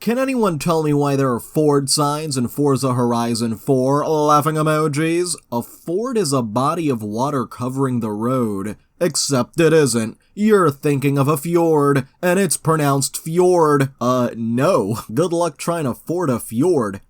Can anyone tell me why there are Ford signs in Forza Horizon 4? Laughing emojis. A ford is a body of water covering the road. Except it isn't. You're thinking of a fjord, and it's pronounced fjord. No. Good luck trying to ford a fjord.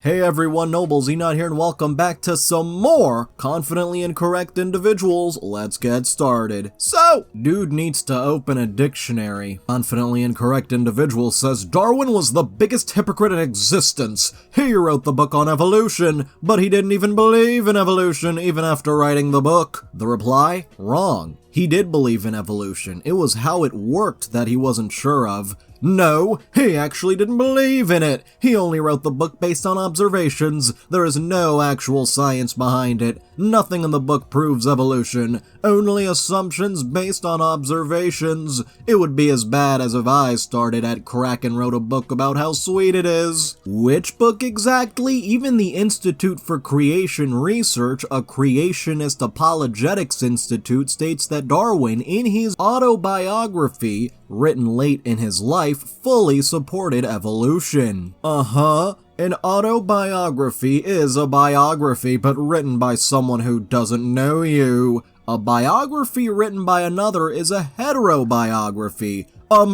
Hey everyone, Nobles, Xenon here, and welcome back to some more Confidently Incorrect Individuals. Let's get started. So, dude needs to open a dictionary. Confidently Incorrect Individual says Darwin was the biggest hypocrite in existence. He wrote the book on evolution, but he didn't even believe in evolution even after writing the book. The reply? Wrong. He did believe in evolution. It was how it worked that he wasn't sure of. No, he actually didn't believe in it. He only wrote the book based on observations. There is no actual science behind it. Nothing in the book proves evolution. Only assumptions based on observations. It would be as bad as if I started at crack and wrote a book about how sweet it is. Which book exactly? Even the Institute for Creation Research, a creationist apologetics institute, states that Darwin, in his autobiography, written late in his life, fully supported evolution. An autobiography is a biography, but written by someone who doesn't know you. A biography written by another is a heterobiography.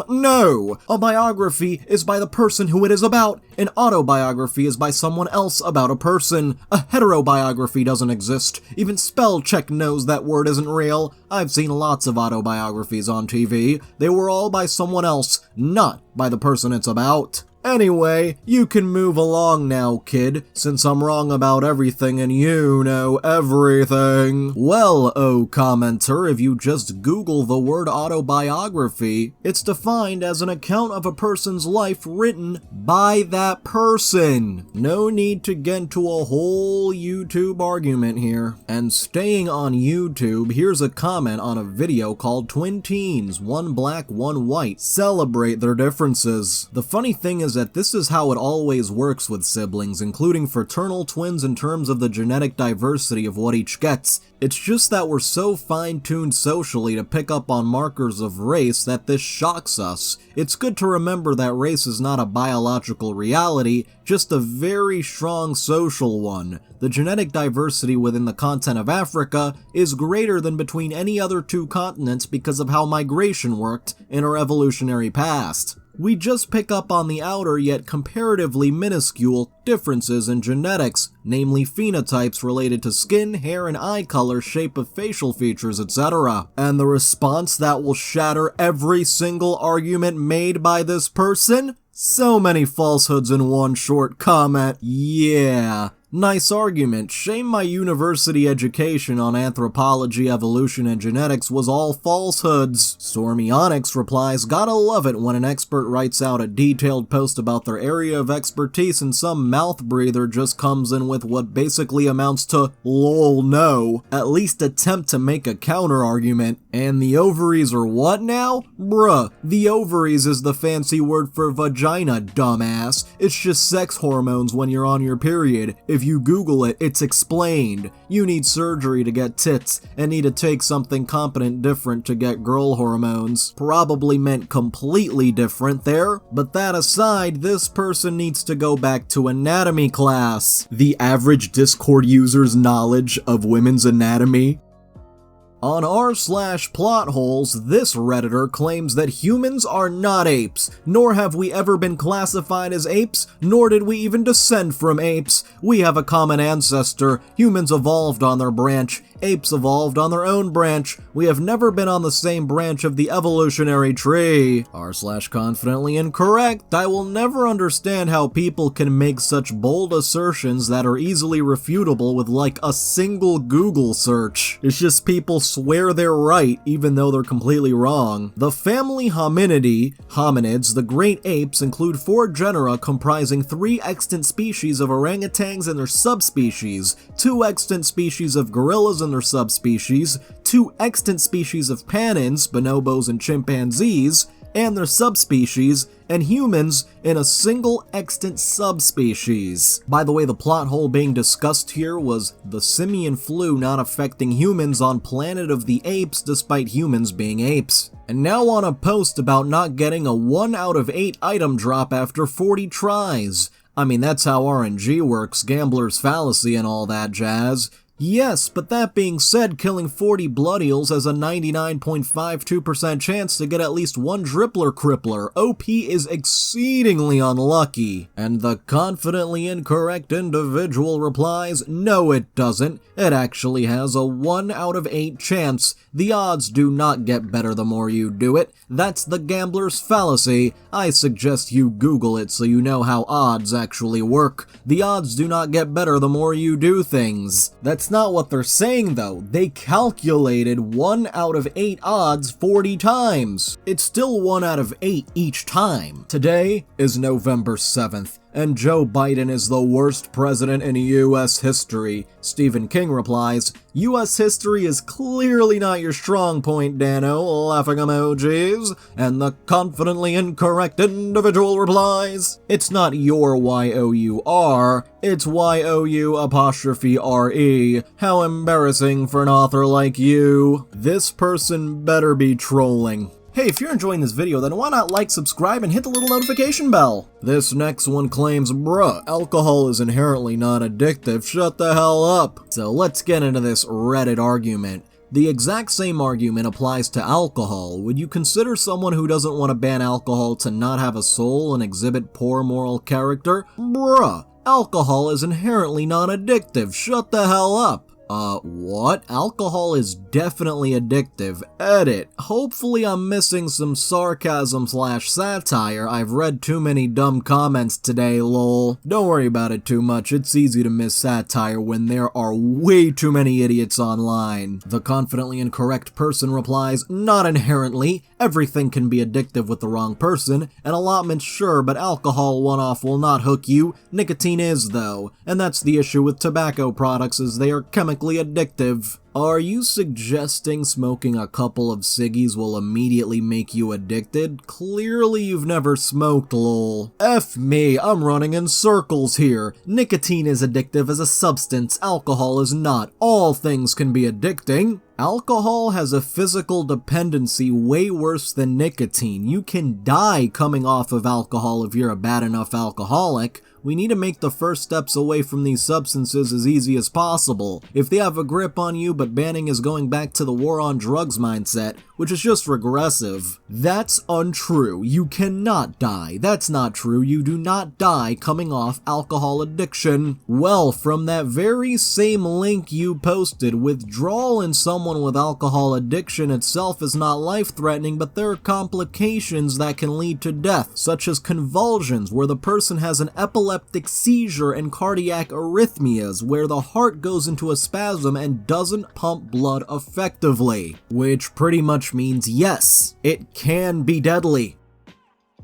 No! A biography is by the person who it is about. An autobiography is by someone else about a person. A heterobiography doesn't exist. Even spell check knows that word isn't real. I've seen lots of autobiographies on TV. They were all by someone else, not by the person it's about. Anyway, you can move along now, kid, since I'm wrong about everything and you know everything. Well, commenter, if you just Google the word autobiography, it's defined as an account of a person's life written by that person. No need to get into a whole YouTube argument here. And staying on YouTube, here's a comment on a video called Twin Teens, One Black, One White, Celebrate Their Differences. The funny thing is that this is how it always works with siblings, including fraternal twins in terms of the genetic diversity of what each gets. It's just that we're so fine-tuned socially to pick up on markers of race that this shocks us. It's good to remember that race is not a biological reality, just a very strong social one. The genetic diversity within the continent of Africa is greater than between any other two continents because of how migration worked in our evolutionary past. We just pick up on the outer yet comparatively minuscule differences in genetics, namely phenotypes related to skin, hair, and eye color, shape of facial features, etc. And the response that will shatter every single argument made by this person? So many falsehoods in one short comment. Yeah. Nice argument. Shame my university education on anthropology, evolution, and genetics was all falsehoods. Stormy Onyx replies, gotta love it when an expert writes out a detailed post about their area of expertise and some mouth breather just comes in with what basically amounts to lol no. At least attempt to make a counter argument. And the ovaries are what now? Bruh, the ovaries is the fancy word for vagina, dumbass. It's just sex hormones when you're on your period. If you Google it, it's explained. You need surgery to get tits, and need to take something competent different to get girl hormones. Probably meant completely different there, but that aside, this person needs to go back to anatomy class. The average Discord user's knowledge of women's anatomy. On r/plotholes, this Redditor claims that humans are not apes, nor have we ever been classified as apes, nor did we even descend from apes. We have a common ancestor. Humans evolved on their branch. Apes evolved on their own branch. We have never been on the same branch of the evolutionary tree. r/confidently incorrect. I will never understand how people can make such bold assertions that are easily refutable with like a single Google search. It's just people swear they're right even though they're completely wrong. The family hominids, the great apes, include 4 genera comprising 3 extant species of orangutans and their subspecies, 2 extant species of gorillas and their subspecies, 2 extant species of panins, bonobos and chimpanzees, and their subspecies, and humans in a single extant subspecies. By the way, the plot hole being discussed here was the simian flu not affecting humans on Planet of the Apes despite humans being apes. And now on a post about not getting a 1 out of 8 item drop after 40 tries. I mean, that's how RNG works, gambler's fallacy and all that jazz. Yes, but that being said, killing 40 blood eels has a 99.52% chance to get at least one drippler crippler. OP is exceedingly unlucky. And the confidently incorrect individual replies, no it doesn't. It actually has a 1 out of 8 chance. The odds do not get better the more you do it. That's the gambler's fallacy. I suggest you Google it so you know how odds actually work. The odds do not get better the more you do things. That's not what they're saying though. They calculated 1 out of 8 odds 40 times. It's still 1 out of 8 each time. Today is November 7th. And Joe Biden is the worst president in US history. Stephen King replies, US history is clearly not your strong point, Dano, laughing emojis. And the confidently incorrect individual replies, it's not your Y-O-U-R, it's Y-O-U''RE. How embarrassing for an author like you. This person better be trolling. Hey, if you're enjoying this video, then why not like, subscribe, and hit the little notification bell? This next one claims, bruh, alcohol is inherently not addictive, shut the hell up. So let's get into this Reddit argument. The exact same argument applies to alcohol. Would you consider someone who doesn't want to ban alcohol to not have a soul and exhibit poor moral character? Bruh, alcohol is inherently not addictive, shut the hell up. What? Alcohol is definitely addictive. Edit. Hopefully I'm missing some sarcasm/satire. I've read too many dumb comments today, lol. Don't worry about it too much. It's easy to miss satire when there are way too many idiots online. The confidently incorrect person replies, not inherently. Everything can be addictive with the wrong person. An allotment, sure, but alcohol one-off will not hook you. Nicotine is, though. And that's the issue with tobacco products, is they are chemically addictive. Are you suggesting smoking a couple of ciggies will immediately make you addicted? Clearly you've never smoked, lol. F me, I'm running in circles here. Nicotine is addictive as a substance, alcohol is not. All things can be addicting. Alcohol has a physical dependency way worse than nicotine. You can die coming off of alcohol if you're a bad enough alcoholic. We need to make the first steps away from these substances as easy as possible. If they have a grip on you, but banning is going back to the war on drugs mindset, which is just regressive. That's untrue. You cannot die. That's not true. You do not die coming off alcohol addiction. Well, from that very same link you posted, withdrawal in someone with alcohol addiction itself is not life-threatening, but there are complications that can lead to death, such as convulsions, where the person has an epileptic seizure, and cardiac arrhythmias, where the heart goes into a spasm and doesn't pump blood effectively. Which pretty much means yes, it can be deadly.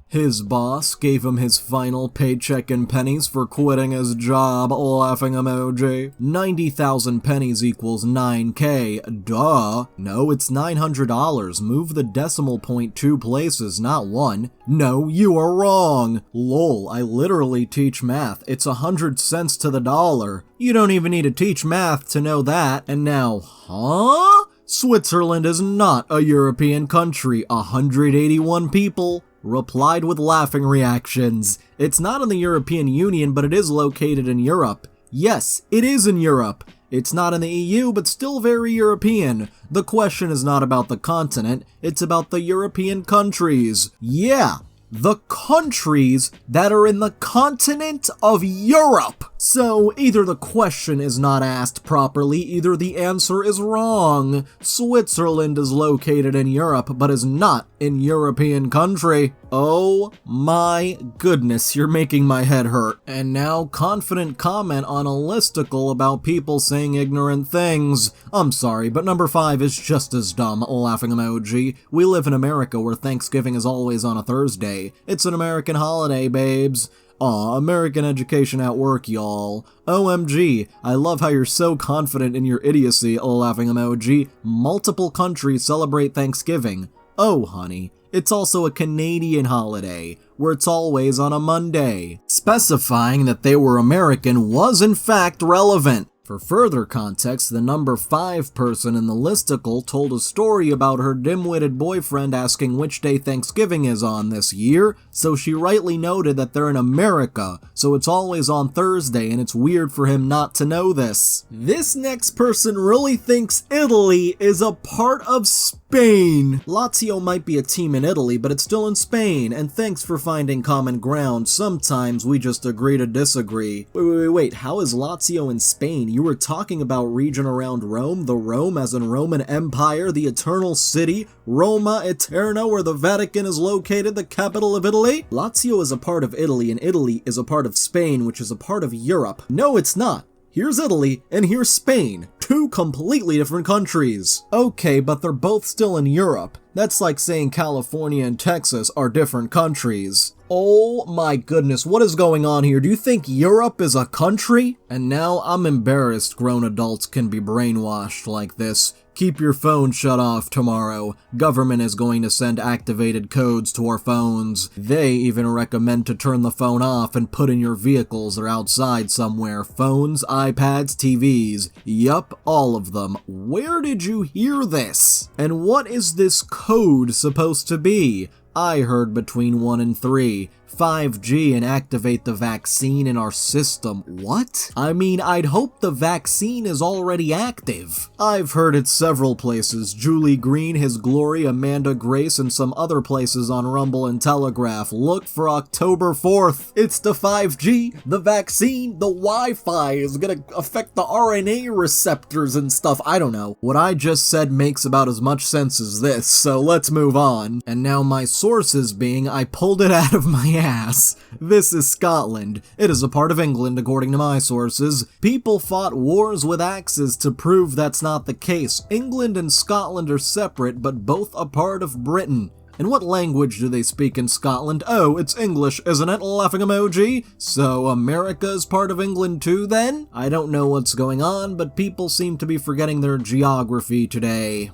His boss gave him his final paycheck in pennies for quitting his job, laughing emoji. 90,000 pennies equals 9K, duh. No, it's $900, move the decimal point 2 places, not 1. No, you are wrong. Lol, I literally teach math, it's 100 cents to the dollar. You don't even need to teach math to know that. And now, huh? Switzerland is not a European country, 181 people replied with laughing reactions. It's not in the European Union, but it is located in Europe. Yes, it is in Europe. It's not in the EU, but still very European. The question is not about the continent, it's about the European countries. Yeah, the countries that are in the continent of Europe. So, either the question is not asked properly, either the answer is wrong. Switzerland is located in Europe, but is not in European country. Oh my goodness, you're making my head hurt. And now, confident comment on a listicle about people saying ignorant things. I'm sorry, but number 5 is just as dumb, laughing emoji. We live in America where Thanksgiving is always on a Thursday. It's an American holiday, babes. Aw, American education at work, y'all. OMG, I love how you're so confident in your idiocy, laughing emoji. Multiple countries celebrate Thanksgiving. Oh, honey, it's also a Canadian holiday, where it's always on a Monday. Specifying that they were American was in fact relevant. For further context, the number 5 person in the listicle told a story about her dim-witted boyfriend asking which day Thanksgiving is on this year, so she rightly noted that they're in America, so it's always on Thursday and it's weird for him not to know this. This next person really thinks Italy is a part of Spain. Lazio might be a team in Italy, but it's still in Spain, and thanks for finding common ground. Sometimes we just agree to disagree. Wait, how is Lazio in Spain? You were talking about region around Rome, the Rome as in Roman Empire, the eternal city, Roma Eterna, where the Vatican is located, the capital of Italy? Lazio is a part of Italy, and Italy is a part of Spain, which is a part of Europe. No, it's not. Here's Italy, and here's Spain. 2 completely different countries. Okay, but they're both still in Europe. That's like saying California and Texas are different countries. Oh my goodness, what is going on here? Do you think Europe is a country? And now I'm embarrassed grown adults can be brainwashed like this. Keep your phone shut off tomorrow. Government is going to send activated codes to our phones. They even recommend to turn the phone off and put in your vehicles or outside somewhere. Phones, iPads, TVs. Yup, all of them. Where did you hear this? And what is this code supposed to be? I heard between 1 and 3. 5G and activate the vaccine in our system. What? I mean, I'd hope the vaccine is already active. I've heard it several places. Julie Green, His Glory, Amanda Grace, and some other places on Rumble and Telegraph. Look for October 4th. It's the 5G, the vaccine, the Wi-Fi is gonna affect the RNA receptors and stuff. I don't know. What I just said makes about as much sense as this, so let's move on. And now my sources being, I pulled it out of my ass. This is Scotland. It is a part of England, according to my sources. People fought wars with axes to prove that's not the case. England and Scotland are separate, but both a part of Britain. And what language do they speak in Scotland? Oh, it's English, isn't it? Laughing emoji. So America is part of England too, then? I don't know what's going on, but people seem to be forgetting their geography today.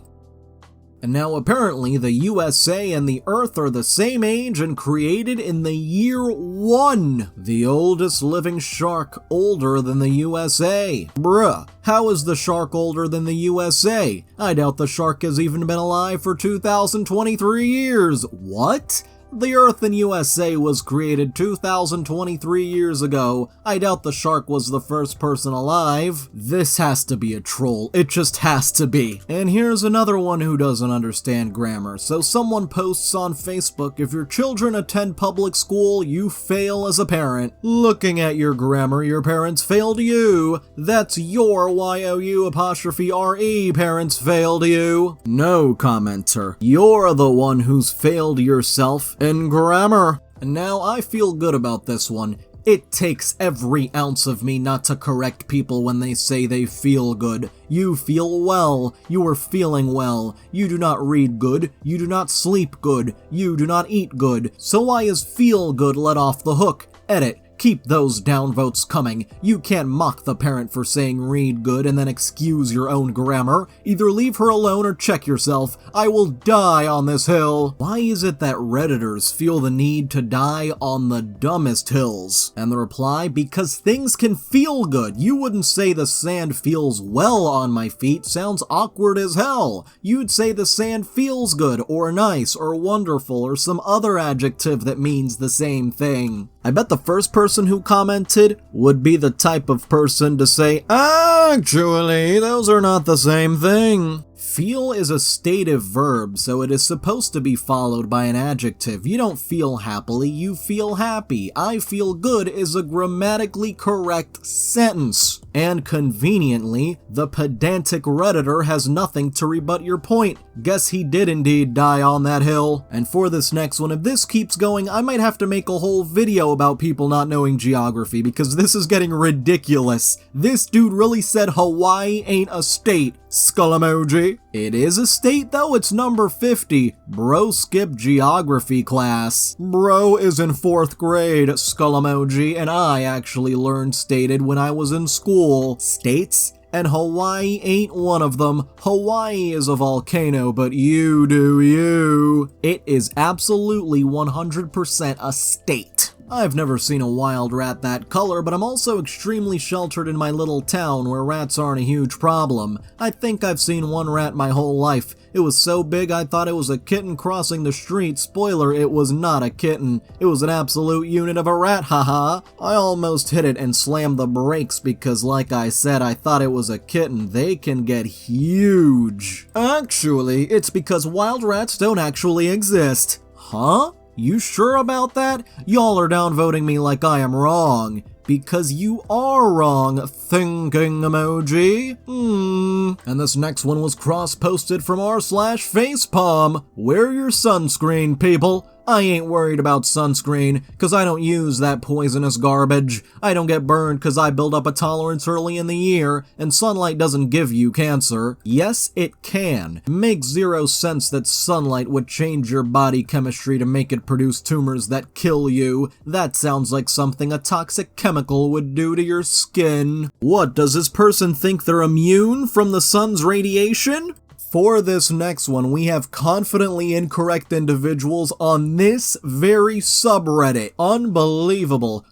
And now apparently the USA and the Earth are the same age and created in the year 1. The oldest living shark older than the USA. Bruh, how is the shark older than the USA? I doubt the shark has even been alive for 2023 years. What? The Earth in USA was created 2023 years ago. I doubt the shark was the first person alive. This has to be a troll. It just has to be. And here's another one who doesn't understand grammar. So someone posts on Facebook, if your children attend public school, you fail as a parent. Looking at your grammar, your parents failed you. That's your YOU''RE parents failed you. No, commenter. You're the one who's failed yourself in grammar. And now I feel good about this one. It takes every ounce of me not to correct people when they say they feel good. You feel well. You are feeling well. You do not read good. You do not sleep good. You do not eat good. So why is feel good let off the hook? Edit. Keep those downvotes coming. You can't mock the parent for saying read good and then excuse your own grammar. Either leave her alone or check yourself. I will die on this hill. Why is it that Redditors feel the need to die on the dumbest hills? And the reply, because things can feel good. You wouldn't say the sand feels well on my feet. Sounds awkward as hell. You'd say the sand feels good or nice or wonderful or some other adjective that means the same thing. I bet the first person who commented would be the type of person to say, actually, those are not the same thing. Feel is a stative verb, so it is supposed to be followed by an adjective. You don't feel happily, you feel happy. I feel good is a grammatically correct sentence. And conveniently, the pedantic Redditor has nothing to rebut your point. Guess he did indeed die on that hill. And for this next one, if this keeps going, I might have to make a whole video about people not knowing geography, because this is getting ridiculous. This dude really said Hawaii ain't a state. Skull emoji. It is a state though, it's number 50. Bro skipped geography class. Bro is in 4th grade, skull emoji, and I actually learned stated when I was in school. States? And Hawaii ain't one of them. Hawaii is a volcano, but you do you. It is absolutely 100% a state. I've never seen a wild rat that color, but I'm also extremely sheltered in my little town where rats aren't a huge problem. I think I've seen one rat my whole life. It was so big I thought it was a kitten crossing the street. Spoiler, it was not a kitten. It was an absolute unit of a rat, haha. I almost hit it and slammed the brakes because, like I said, I thought it was a kitten. They can get huge. Actually, it's because wild rats don't actually exist. Huh? You sure about that? Y'all are downvoting me like I am wrong. Because you are wrong, thinking emoji. And this next one was cross-posted from r/Facepalm. Wear your sunscreen, people. I ain't worried about sunscreen, cause I don't use that poisonous garbage. I don't get burned cause I build up a tolerance early in the year, and sunlight doesn't give you cancer. Yes, it can. Makes zero sense that sunlight would change your body chemistry to make it produce tumors that kill you. That sounds like something a toxic chemical would do to your skin. What, does this person think they're immune from the sun's radiation? For this next one, we have confidently incorrect individuals on this very subreddit. Unbelievable.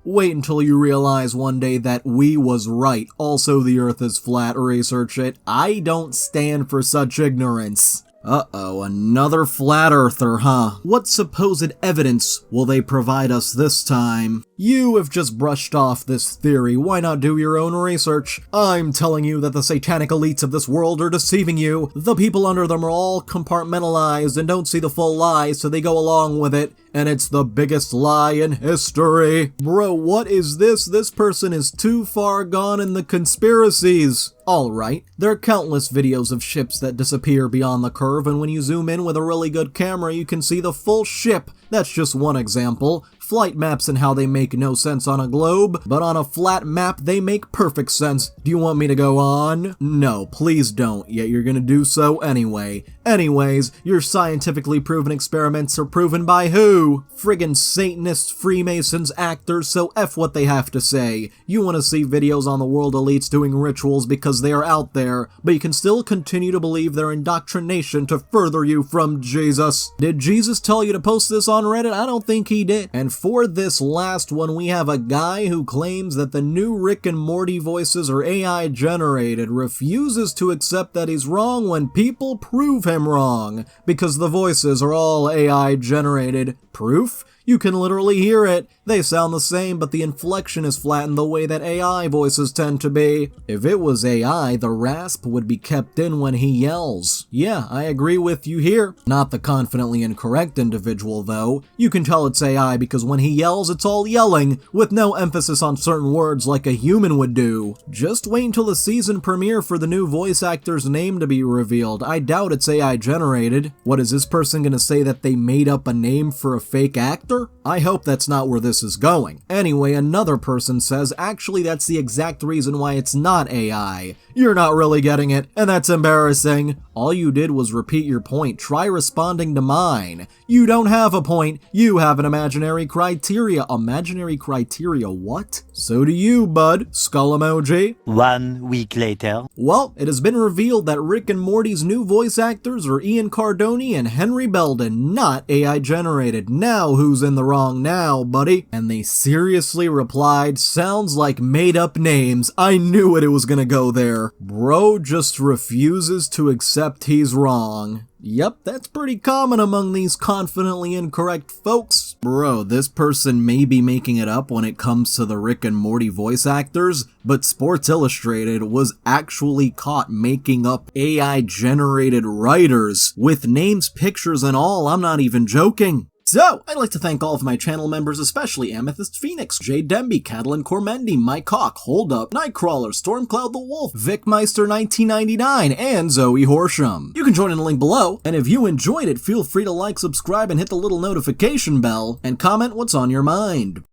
Wait until you realize one day that we was right. Also, the earth is flat. Research it. I don't stand for such ignorance. Uh-oh, another flat earther, huh? What supposed evidence will they provide us this time? You have just brushed off this theory, why not do your own research? I'm telling you that the satanic elites of this world are deceiving you. The people under them are all compartmentalized and don't see the full lie, so they go along with it. And it's the biggest lie in history. Bro, what is this? This person is too far gone in the conspiracies. Alright, there are countless videos of ships that disappear beyond the curve, and when you zoom in with a really good camera, you can see the full ship. That's just one example. Flight maps and how they make no sense on a globe, but on a flat map they make perfect sense. Do you want me to go on? No, please don't, yet you're gonna do so anyway. Anyways, your scientifically proven experiments are proven by who? Friggin' Satanists, Freemasons, actors, so F what they have to say. You wanna see videos on the world elites doing rituals because they are out there, but you can still continue to believe their indoctrination to further you from Jesus. Did Jesus tell you to post this on Reddit? I don't think he did. And for this last one, we have a guy who claims that the new Rick and Morty voices are AI generated, refuses to accept that he's wrong when people prove him wrong, because the voices are all AI generated. Proof? You can literally hear it. They sound the same, but the inflection is flattened the way that AI voices tend to be. If it was AI, the rasp would be kept in when he yells. Yeah, I agree with you here. Not the confidently incorrect individual, though. You can tell it's AI because when he yells, it's all yelling, with no emphasis on certain words like a human would do. Just wait until the season premiere for the new voice actor's name to be revealed. I doubt it's AI generated. What, is this person gonna say that they made up a name for a fake actor? I hope that's not where this is going. Anyway, another person says, actually that's the exact reason why it's not AI. You're not really getting it, and that's embarrassing. All you did was repeat your point. Try responding to mine. You don't have a point. You have an imaginary criteria. Imaginary criteria, what? So do you, bud. Skull emoji. 1 week later. Well, it has been revealed that Rick and Morty's new voice actors are Ian Cardoni and Henry Belden, not AI generated. Now who's in the wrong now, buddy? And they seriously replied, sounds like made up names. I knew it was gonna go there. Bro just refuses to accept he's wrong. Yep, that's pretty common among these confidently incorrect folks. Bro, this person may be making it up when it comes to the Rick and Morty voice actors, but Sports Illustrated was actually caught making up AI-generated writers with names, pictures, and all. I'm not even joking. So, I'd like to thank all of my channel members, especially Amethyst Phoenix, Jade Demby, Catalan Cormendi, Mike Hawk, Hold Up, Nightcrawler, Stormcloud the Wolf, VicMeister1999, and Zoe Horsham. You can join in the link below, and if you enjoyed it, feel free to like, subscribe, and hit the little notification bell, and comment what's on your mind.